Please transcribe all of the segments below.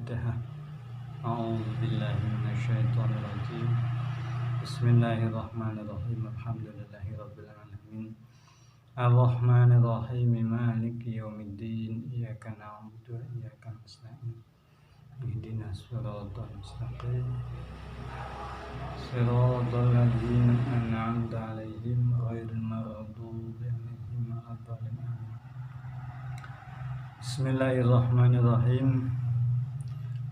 الفاتحة. أعوذ بالله من الشيطان الرجيم. بسم الله الرحمن الرحيم. الحمد لله رب العالمين الرحمن الرحيم مالك يوم الدين. إياك نعبد وإياك نستعين. اهدنا الصراط المستقيم صراط الذين أنعمت عليهم غير المغضوب عليهم ولا الضالين. Bismillahirrahmanirrahim.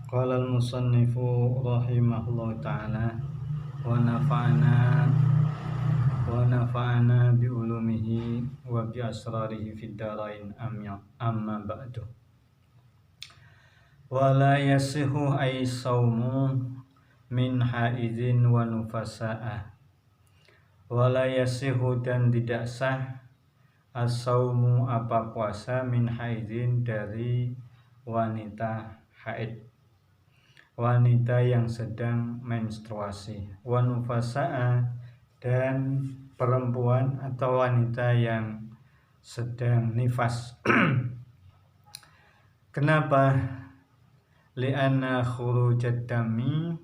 Qala al-musannifu rahimahullah ta'ala wa nafa'ana bi ulumihi wa bi asrarihi fid darain amma ba'du. Wa la yasihu ay sawmu min haizin wa nufasa'a. Wa la yasihu dan tidak sah as-saumu apa puasa min haidin dari wanita haid, wanita yang sedang menstruasi, wa nufasa'a dan perempuan atau wanita yang sedang nifas. Kenapa? Li'anna khurujad dami,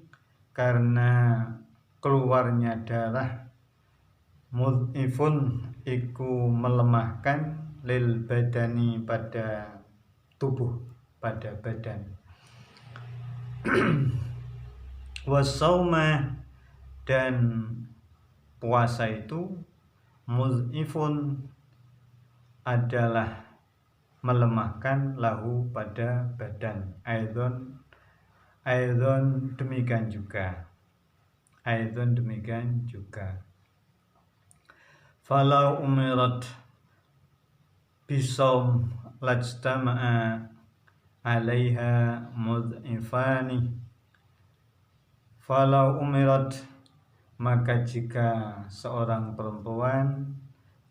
karena keluarnya darah, mud'ifun iku melemahkan, lil badani pada tubuh, pada badan. Wasauma dan puasa itu mud'ifun adalah melemahkan, lahu pada badan. Aidon demikian juga. Falau umirat bisaum lajtama'a alaiha mud'ifani. Falau umirat, maka jika seorang perempuan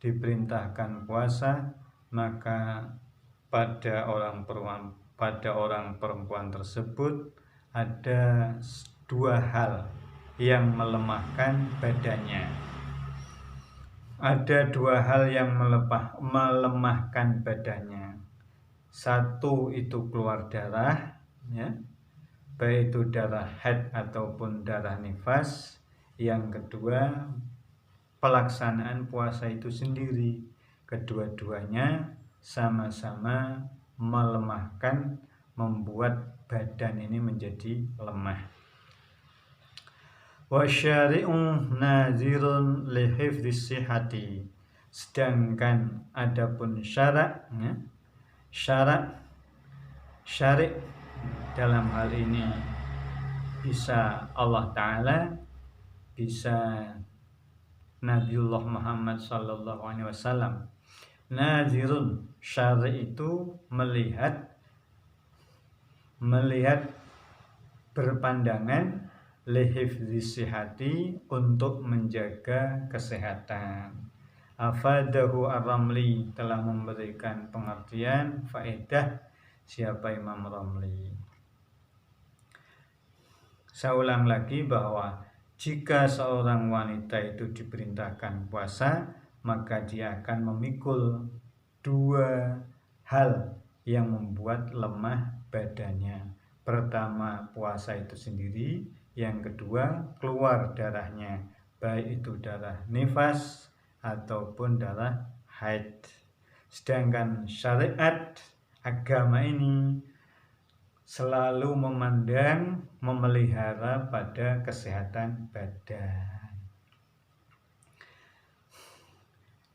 diperintahkan puasa, maka pada orang perempuan tersebut ada dua hal yang melemahkan badannya. Ada dua hal yang melemahkan badannya. Satu itu keluar darah, ya, baik itu darah haid ataupun darah nifas. Yang kedua, pelaksanaan puasa itu sendiri. Kedua-duanya sama-sama melemahkan, membuat badan ini menjadi lemah. Wa syari'u nazirun li hifdzis sihhati. Sedangkan adapun syarak, ya, syari' dalam hal ini bisa Allah Ta'ala, bisa Nabiullah Muhammad sallallahu alaihi wasallam. Nazirun, syari' itu melihat berpandangan, lihifdzis sihhati, untuk menjaga kesehatan. Afadahu ar-Ramli, telah memberikan pengertian faedah siapa Imam Ramli. Saya ulang lagi bahwa jika seorang wanita itu diperintahkan puasa, maka dia akan memikul dua hal yang membuat lemah badannya. Pertama, puasa itu sendiri. Yang kedua, keluar darahnya, baik itu darah nifas ataupun darah haid. Sedangkan syariat agama ini selalu memandang, memelihara pada kesehatan badan.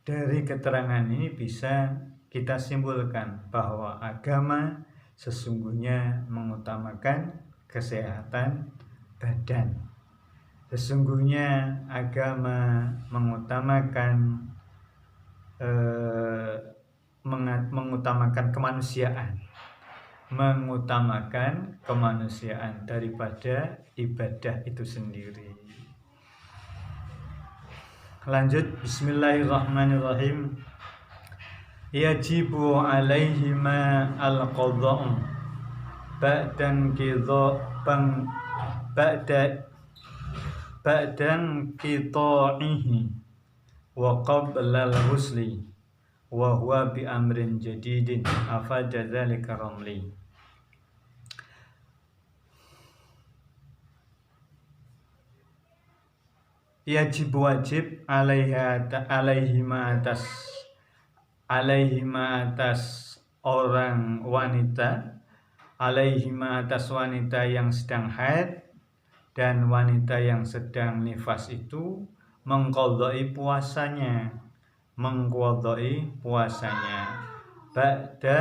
Dari keterangan ini bisa kita simpulkan bahwa agama sesungguhnya mengutamakan kesehatan badan. Sesungguhnya agama mengutamakan kemanusiaan daripada ibadah itu sendiri. Lanjut, bismillahirrahmanirrahim. Yajibu alaihima al-qadha'u ba'dan qita'ihi wa qabla al-ghusli wa huwa bi amrin jadidin. Afada dzalika Ramli. yajib wajib alaihima atas orang wanita, alaihima atas wanita yang sedang haid dan wanita yang sedang nifas itu mengqadha'i puasanya ba'da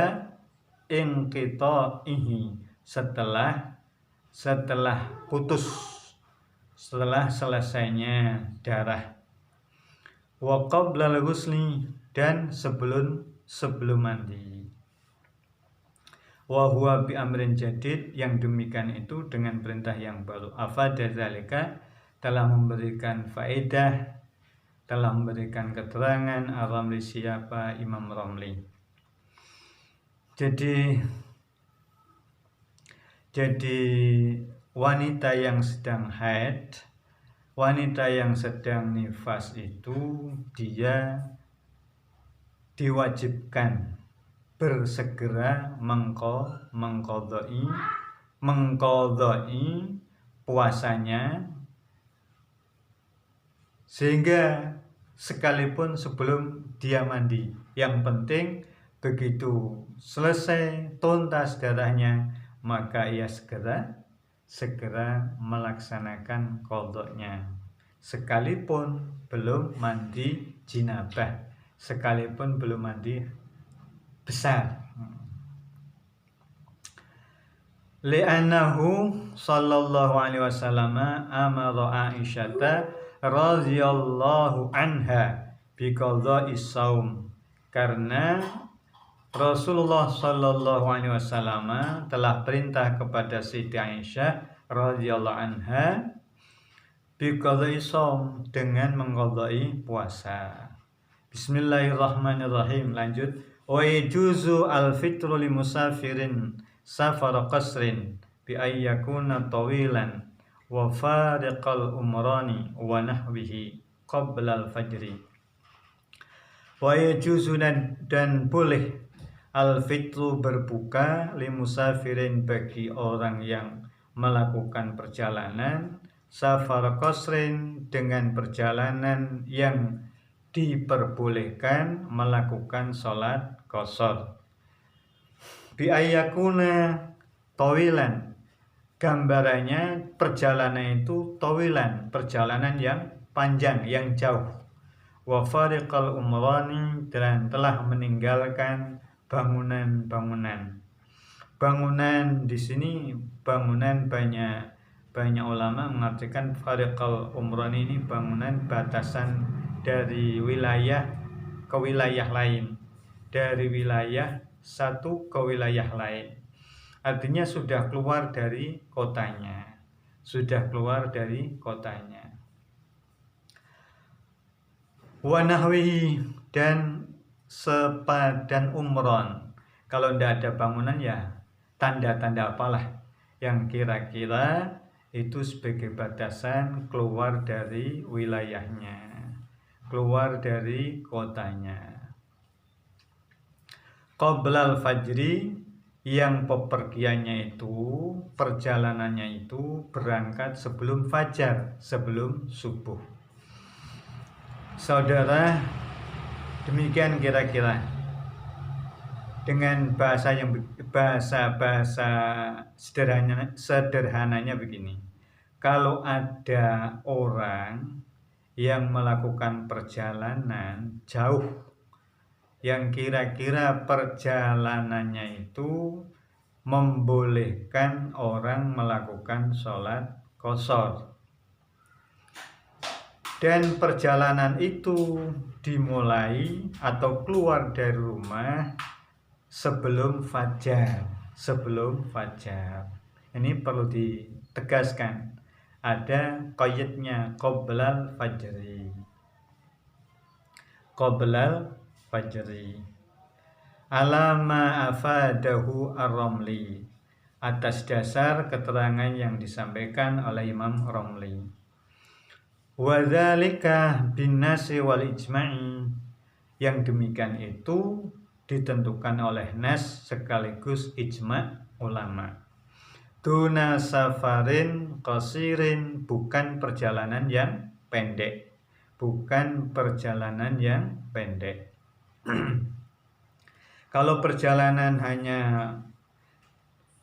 inqita'ihi setelah selesainya darah, wa qablal ghusli dan sebelum mandi. Wa huwa bi amrin jadid, yang demikian itu dengan perintah yang baru. Afada zalika, telah memberikan faedah, telah memberikan keterangan Ar-Ramli, siapa Imam Ramli. Jadi wanita yang sedang haid, wanita yang sedang nifas itu dia diwajibkan bersegera mengqadha'i puasanya, sehingga sekalipun sebelum dia mandi, yang penting begitu selesai tuntas darahnya maka ia segera melaksanakan qadha'nya, sekalipun belum mandi jinabah, sekalipun belum mandi besar. Li'annahu sallallahu alaihi wasallam amara Aisyata radhiyallahu anha biqadha'is shaum, karena Rasulullah sallallahu alaihi wasallam telah perintah kepada Siti Aisyah radhiyallahu anha biqadha'is shaum, dengan mengqadha'i puasa. Bismillahirrahmanirrahim. Lanjut. Wa yajuzu al-fitru li musafirin safar qasrin bi ayyakuna tawilan wa fariqal umrani wa nahwihi qabla al-fajri. Wa yajuzu, dan boleh al-fitru berbuka li musafirin bagi orang yang melakukan perjalanan, safar qasrin dengan perjalanan yang diperbolehkan melakukan sholat qashar. Bi ayyakuna tawilan, gambarannya perjalanan itu tawilan, perjalanan yang panjang, yang jauh. Wa fariqal umrani, dan telah meninggalkan bangunan di sini. Bangunan, banyak ulama mengartikan fariqal umrani ini bangunan batasan dari wilayah ke wilayah lain, dari wilayah satu ke wilayah lain, artinya sudah keluar dari kotanya. Wa nahwihi, dan sepadan umron, kalau tidak ada bangunan ya tanda-tanda apalah yang kira-kira itu sebagai batasan keluar dari wilayahnya, keluar dari kotanya. Qoblal fajri, yang pepergiannya itu, perjalanannya itu berangkat sebelum fajar, sebelum subuh. Saudara, demikian kira-kira dengan bahasa sederhananya begini. Kalau ada orang yang melakukan perjalanan jauh, yang kira-kira perjalanannya itu membolehkan orang melakukan sholat qashar, dan perjalanan itu dimulai atau keluar dari rumah sebelum fajar. Ini perlu ditegaskan, ada qayyidnya, qoblal fajri. Alama afadahu ar-Ramli, atas dasar keterangan yang disampaikan oleh Imam Ramli. Wa dzalika binnasi wal ijma'i, yang demikian itu ditentukan oleh nas sekaligus ijma' ulama. Duna safarin qasirin, bukan perjalanan yang pendek, bukan perjalanan yang pendek. Kalau perjalanan hanya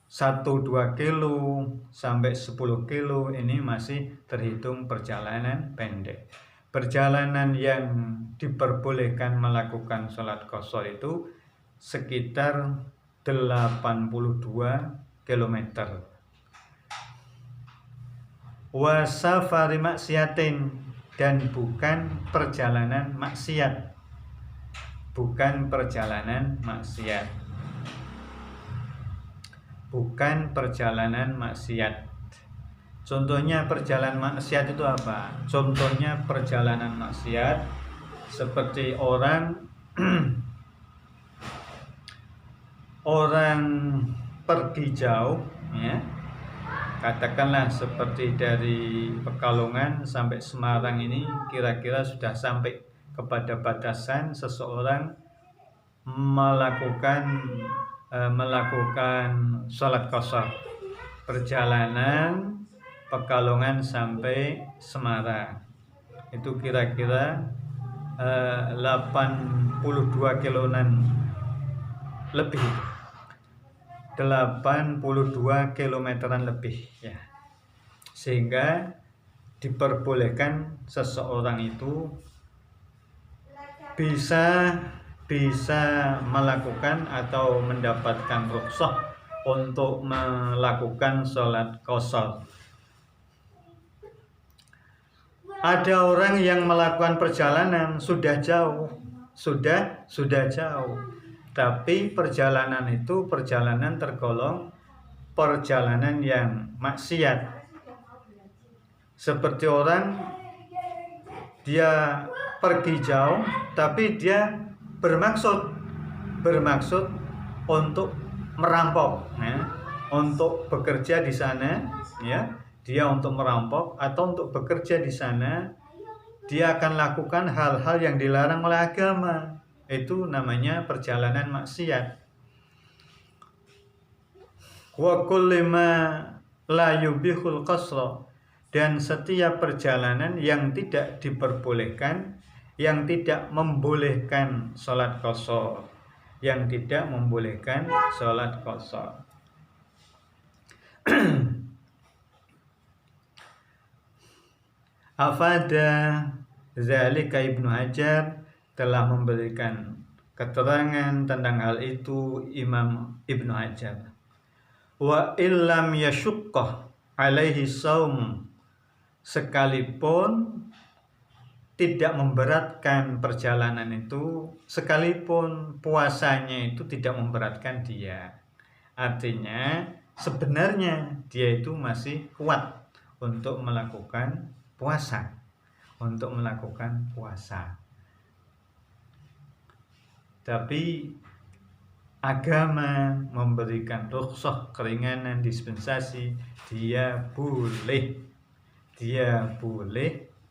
1-2 kilo sampai 10 kilo ini masih terhitung perjalanan pendek. Perjalanan yang diperbolehkan melakukan sholat qashar itu sekitar 82 km. Wa safari maksiatin, dan bukan perjalanan maksiat. Bukan perjalanan maksiat. Bukan perjalanan maksiat. Contohnya perjalanan maksiat itu apa? Contohnya perjalanan maksiat seperti orang pergi jauh, ya. Katakanlah seperti dari Pekalongan sampai Semarang ini kira-kira sudah sampai kepada batasan seseorang melakukan sholat qashar, perjalanan Pekalongan sampai Semarang itu kira-kira 82 kilometeran lebih, 82 kilometeran lebih, ya. Sehingga diperbolehkan seseorang itu bisa melakukan atau mendapatkan rukhsah untuk melakukan sholat qashar. Ada orang yang melakukan perjalanan sudah jauh, sudah jauh, tapi perjalanan itu tergolong perjalanan yang maksiat. Seperti orang dia pergi jauh, tapi dia bermaksud untuk merampok, ya, untuk bekerja di sana, ya. Dia untuk merampok atau untuk bekerja di sana, dia akan lakukan hal-hal yang dilarang oleh agama. Itu namanya perjalanan maksiat. Wa kullu ma la yubihul qasra, dan setiap perjalanan yang tidak diperbolehkan, yang tidak membolehkan sholat qashar, yang tidak membolehkan sholat qashar. Afada zalika Ibnu Hajar telah memberikan keterangan tentang hal itu Imam Ibnu Hajar. Wa illam yashuqqah alaihi saum, sekalipun tidak memberatkan perjalanan itu, sekalipun puasanya itu tidak memberatkan dia. Artinya sebenarnya dia itu masih kuat untuk melakukan puasa, Tapi agama memberikan rukhsah, keringanan, dispensasi, dia boleh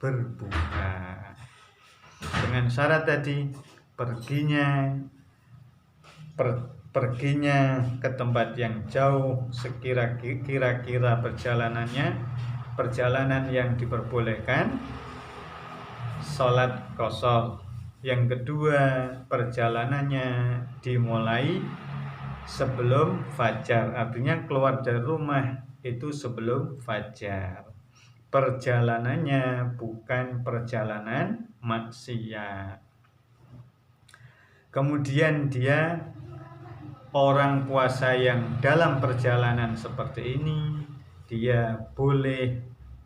berbuka dengan syarat tadi, perginya ke tempat yang jauh, kira-kira perjalanan yang diperbolehkan sholat qashar. Yang kedua, perjalanannya dimulai sebelum fajar, artinya keluar dari rumah itu sebelum fajar. Perjalanannya bukan perjalanan maksiat. Kemudian dia orang puasa yang dalam perjalanan seperti ini, dia boleh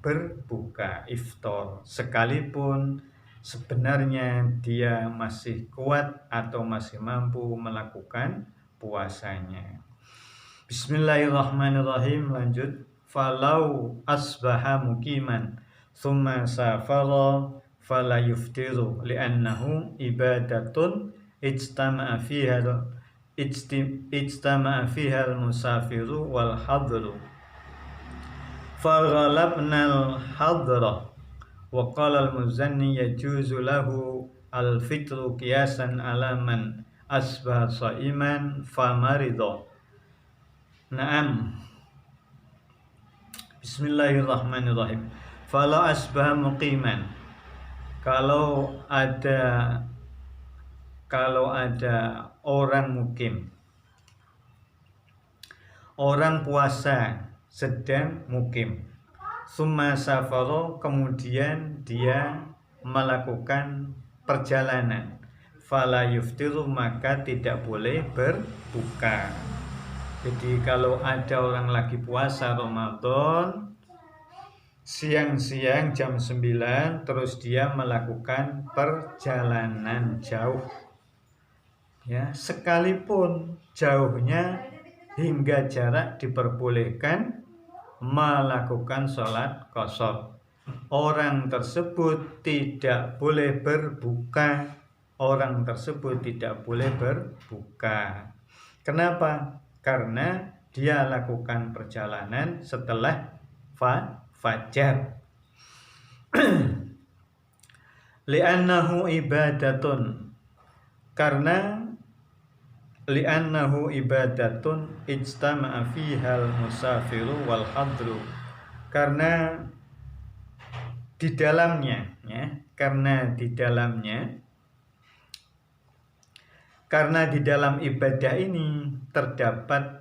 berbuka iftar sekalipun sebenarnya dia masih kuat atau masih mampu melakukan puasanya. Bismillahirrahmanirrahim. Lanjut. Falau asbaha muqiman thumma safara fala yuftiru li'annahu ibadatun ijtama'a fiha al-musafiru wal hadru faghalabnal hadra wa qala al-muzanni yajuzu lahu al-fitru qiyasan ala man asbaha sha'iman famarida. Naam. Bismillahirrahmanirrahim. Fala asbaha muqiman, Kalau ada orang mukim, orang puasa sedang mukim, summa safaro, kemudian dia melakukan perjalanan, fala yuftiru, maka tidak boleh berbuka. Jadi kalau ada orang lagi puasa Ramadan siang-siang jam 9 terus dia melakukan perjalanan jauh, ya, sekalipun jauhnya hingga jarak diperbolehkan melakukan sholat qashar, orang tersebut tidak boleh berbuka. Orang tersebut tidak boleh berbuka. Kenapa? Karena dia lakukan perjalanan setelah fajar. Li'annahu ibadatun, karena li'annahu ibadatun ijtama'a fihal musafiru wal hadru, karena di dalamnya, ya, karena di dalam ibadah ini terdapat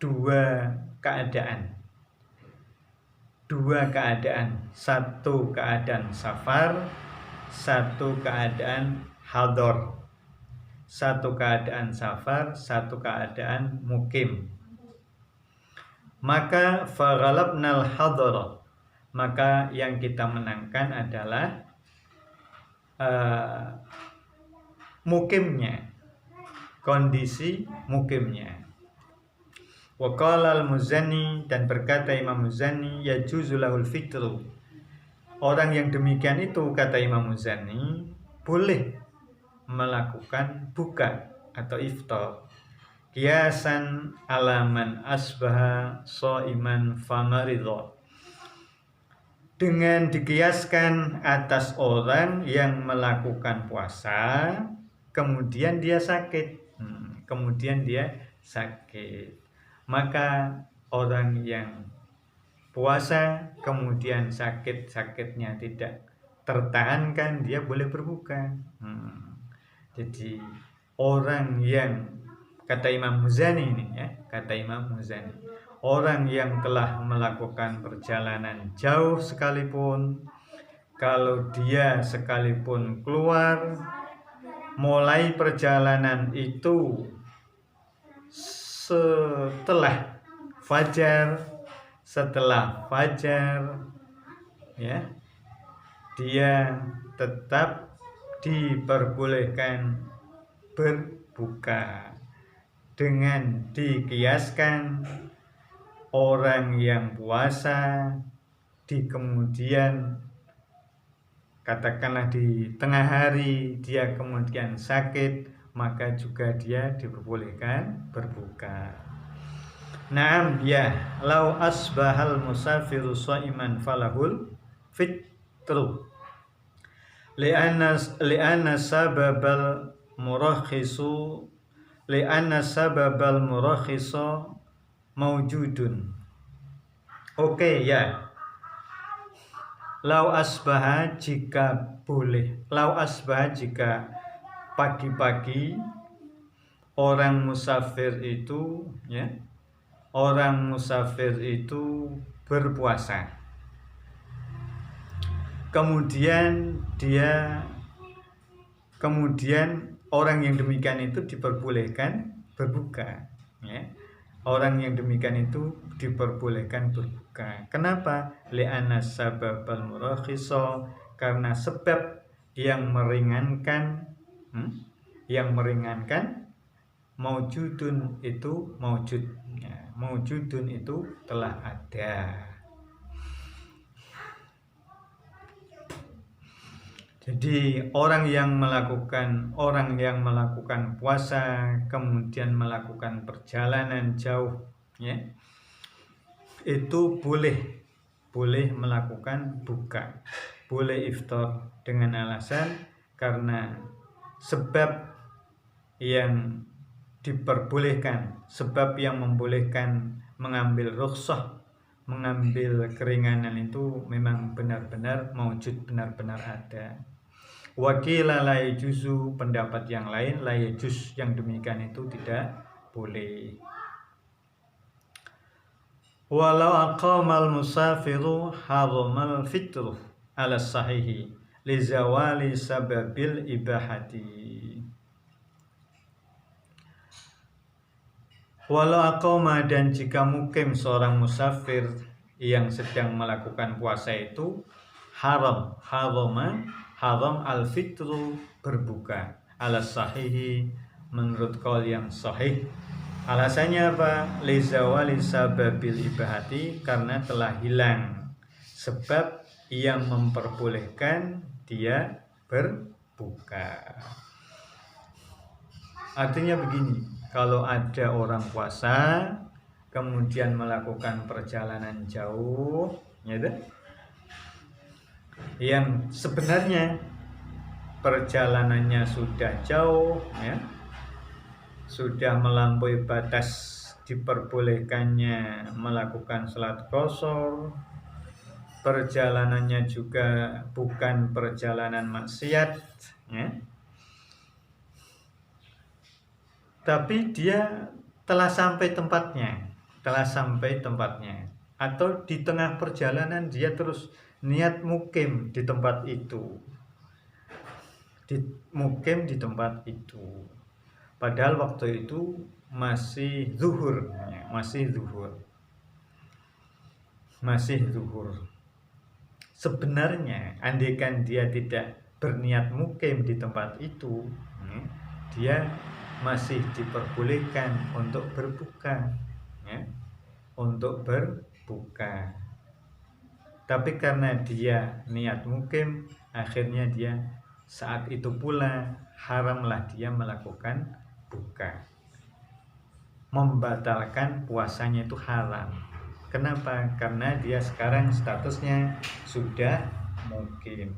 dua keadaan. Satu keadaan safar, satu keadaan hador. Satu keadaan safar, satu keadaan mukim. Maka faghalabnal hador, maka yang kita menangkan adalah mukimnya, kondisi mukimnya. Wa qala al-Muzani, dan berkata Imam Muzani, yajuzu lahul fitru, orang yang demikian itu, kata Imam Muzani, boleh melakukan buka atau iftar, qiyasan alaman asbaha shaiman famaridha, dengan dikiaskan atas orang yang melakukan puasa kemudian dia sakit. Maka orang yang puasa kemudian sakitnya tidak tertahankan, dia boleh berbuka. Jadi orang yang, kata Imam Muzani ini, ya, kata Imam Muzani, orang yang telah melakukan perjalanan jauh sekalipun, kalau dia sekalipun keluar mulai perjalanan itu setelah fajar, ya, dia tetap diperbolehkan berbuka, dengan dikiaskan orang yang puasa di kemudian, katakanlah di tengah hari dia kemudian sakit, maka juga dia diperbolehkan berbuka. Naam, ya, lau asbahal musafiru shaiman falahul fitru li'anna sababal murakhisu maujudun. Oke, ya. Lau asbaha, jika boleh. Lau asbaha, jika pagi-pagi orang musafir itu, ya, orang musafir itu berpuasa. Kemudian orang yang demikian itu diperbolehkan berbuka, ya. Orang yang demikian itu diperbolehkan berbuka. Kenapa? Li'anna sababal murakhisa, karena sebab yang meringankan, maujudun itu maujud, ya, maujudun itu telah ada. Jadi orang yang melakukan puasa kemudian melakukan perjalanan jauh, ya, itu boleh melakukan buka, boleh iftar, dengan alasan karena sebab yang diperbolehkan, sebab yang membolehkan mengambil rukhsah mengambil keringanan itu memang benar-benar maujud, benar-benar ada. Wakila la yajuzu, pendapat yang lain la yajuz, yang demikian itu tidak boleh. Walau aqamal musafiru haramal fitru ala sahihi li zawali sababil ibahati. Walau aqama, dan jika mukim seorang musafir yang sedang melakukan puasa itu haram al-fitru, berbuka, ala sahihi, menurut qaul yang sahih. Alasannya apa? Lizawali sababil ibahati, karena telah hilang sebab yang memperbolehkan dia berbuka. Artinya begini, kalau ada orang puasa kemudian melakukan perjalanan jauh, gitu, yang sebenarnya perjalanannya sudah jauh, ya, sudah melampaui batas diperbolehkannya melakukan salat qashar, perjalanannya juga bukan perjalanan maksiat, ya, tapi dia telah sampai tempatnya, atau di tengah perjalanan dia terus niat mukim di tempat itu, padahal waktu itu masih zuhur. Sebenarnya andaikan dia tidak berniat mukim di tempat itu, dia masih diperbolehkan untuk berbuka, ya, tapi karena dia niat mukim, akhirnya dia saat itu pula haramlah dia melakukan buka, membatalkan puasanya itu haram. Kenapa? Karena dia sekarang statusnya sudah mukim.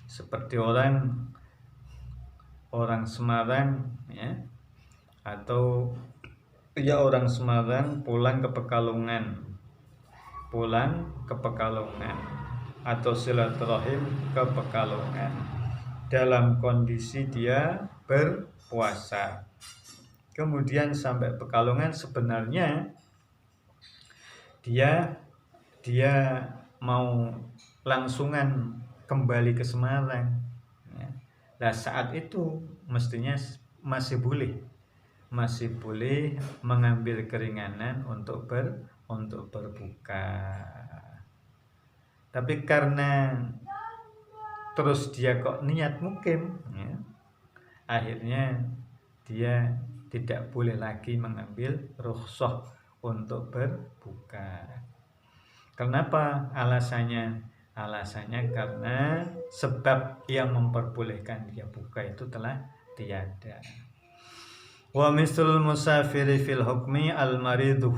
Seperti orang Semarang, ya, atau ya orang Semarang pulang ke Pekalongan atau silaturahim ke Pekalongan dalam kondisi dia berpuasa. Kemudian sampai Pekalongan, sebenarnya dia mau langsungan kembali ke Semarang, ya. Nah, saat itu mestinya masih boleh mengambil keringanan untuk berbuka. Tapi karena terus dia kok niat mukim, ya, akhirnya dia tidak boleh lagi mengambil rukhsah untuk berbuka. Kenapa? Alasannya karena sebab yang memperbolehkan dia buka itu telah tiada. Wa mislul musafiri fil hukmi al-mariduh,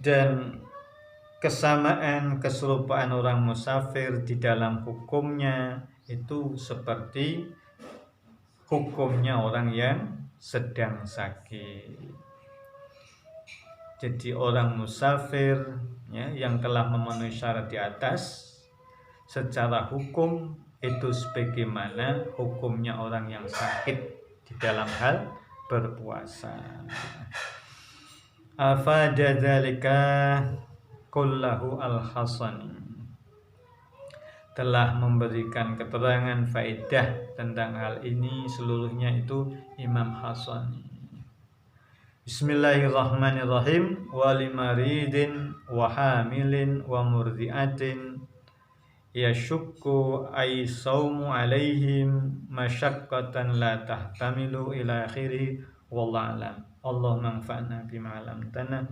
dan keserupaan orang musafir di dalam hukumnya itu seperti hukumnya orang yang sedang sakit. Jadi orang musafir, ya, yang telah memenuhi syarat di atas, secara hukum itu sebagaimana hukumnya orang yang sakit di dalam hal berpuasa. Afada dzalika kullahu al-Hasani, telah memberikan keterangan faedah tentang hal ini seluruhnya itu Imam Hasani. Bismillahirrahmanirrahim. Wa limaridin wa hamilin wa murdiatin yashukku ay sawmu alaihim masyaqqatan la tahtamilu ila akhirih, wallahu alam. Allahumma anfa'na bima 'allamtana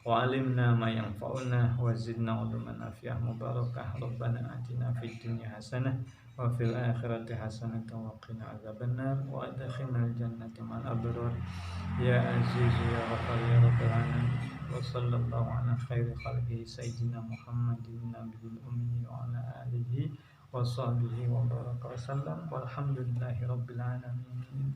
wa 'allimna ma yanfa'una wa zidna 'ilman nafi'ah mubarakah. Rabbana atina fid dunya hasanah wa fil akhirati hasanatan wa qina adzabannar wa adkhilnal jannata ma'al abrar ya aziz ya ghafar ya rabbal alamin. Wa sallallahu ala khairi khalqihi sayyidina Muhammadin nabiyil ummi wa ala alihi wa sahbihi wa baraka wa sallam walhamdulillahi rabbil alamin.